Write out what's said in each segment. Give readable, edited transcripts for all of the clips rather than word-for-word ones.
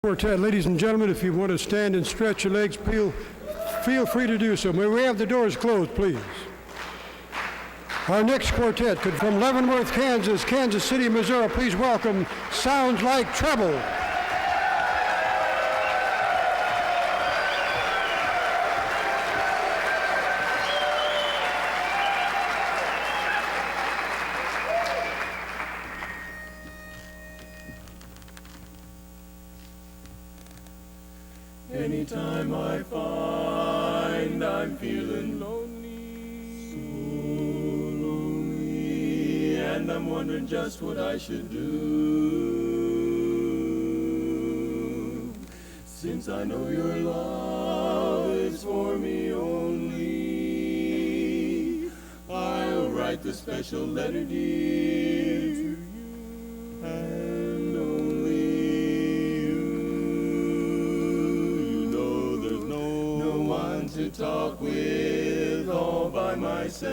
Quartet. Ladies and gentlemen, if you want to stand and stretch your legs, feel free to do so. May we have the doors closed, please. Our next quartet could from Leavenworth, Kansas, Kansas City, Missouri. Please welcome Sounds Like Treble. Anytime I find I'm feeling lonely, so lonely, and I'm wondering just what I should do, since I know your love is for me only, I'll write the special letter, dear, to you, and only to talk with all by myself,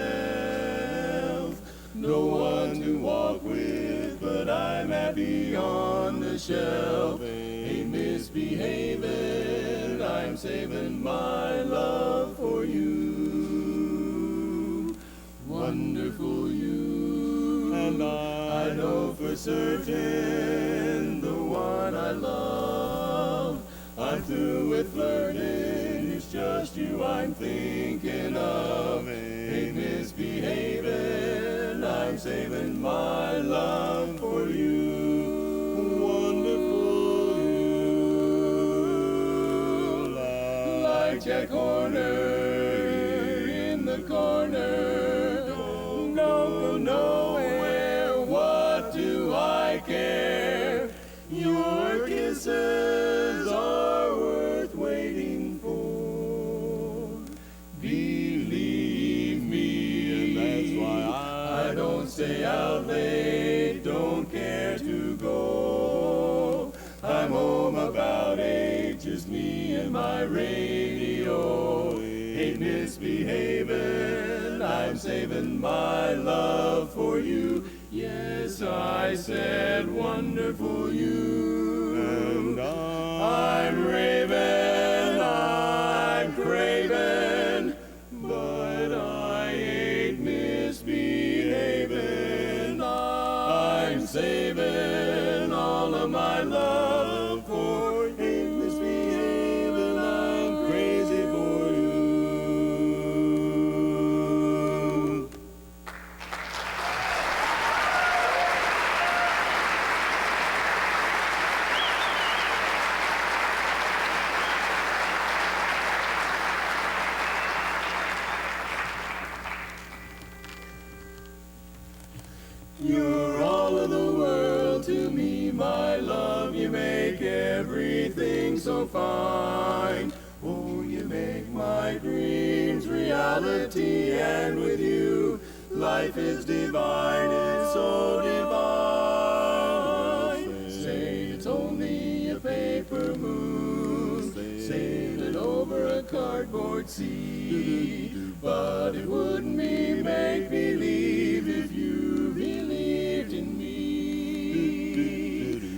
no one to walk with, but I'm happy on the shelf. Ain't misbehaving, I'm saving my love for you. Wonderful you, and I know for certain the one I love. I'm through with flirting, it's just you I'm thinking of. Ain't misbehaving, I'm saving my love for you. Wonderful you, like Jack Horner in the corner. Don't go nowhere, what do I care? Your kisses are worth waiting for. Believe me, and that's why I don't stay out late, don't care to go. I'm home about 8, just me and my radio. Ain't misbehaving, I'm saving my love for you. Yes, I said wonderful you. And I'm raving, I'm craving, but I ain't misbehaving. I'm saving all of my love for you. Ain't misbehaving, I'm crazy for you. You're all of the world to me, my love. You make everything so fine. Oh, you make my dreams reality, and with you, life is divine. It's so divine. Say it's only a paper moon sailing over a cardboard sea, but it wouldn't be make-believe if you believed in me.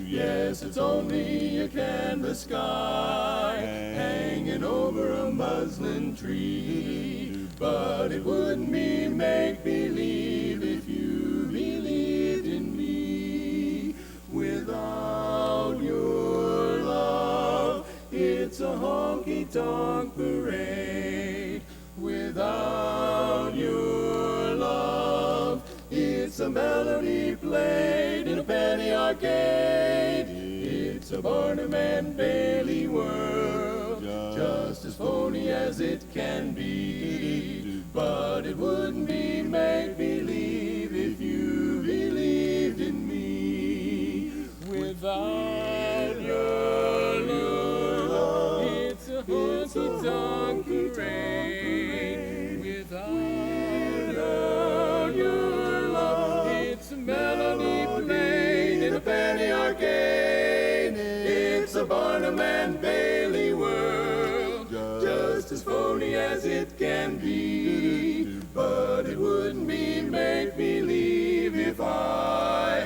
Yes, it's only a canvas sky hanging over a muslin tree, but it wouldn't be make-believe if you believed in me. Without your love, it's a honky-tonk parade. Without your love, it's a melody played in a penny arcade. It's a Barnum and Bailey world, just as phony as it can be. But it wouldn't be make-believe if you believed in me. Without your love, it's a honky-tonk parade. Without your love, it's a melody played in a penny arcade. It's a Barnum and Bailey world, just as phony as it can be. But it wouldn't be make-believe if I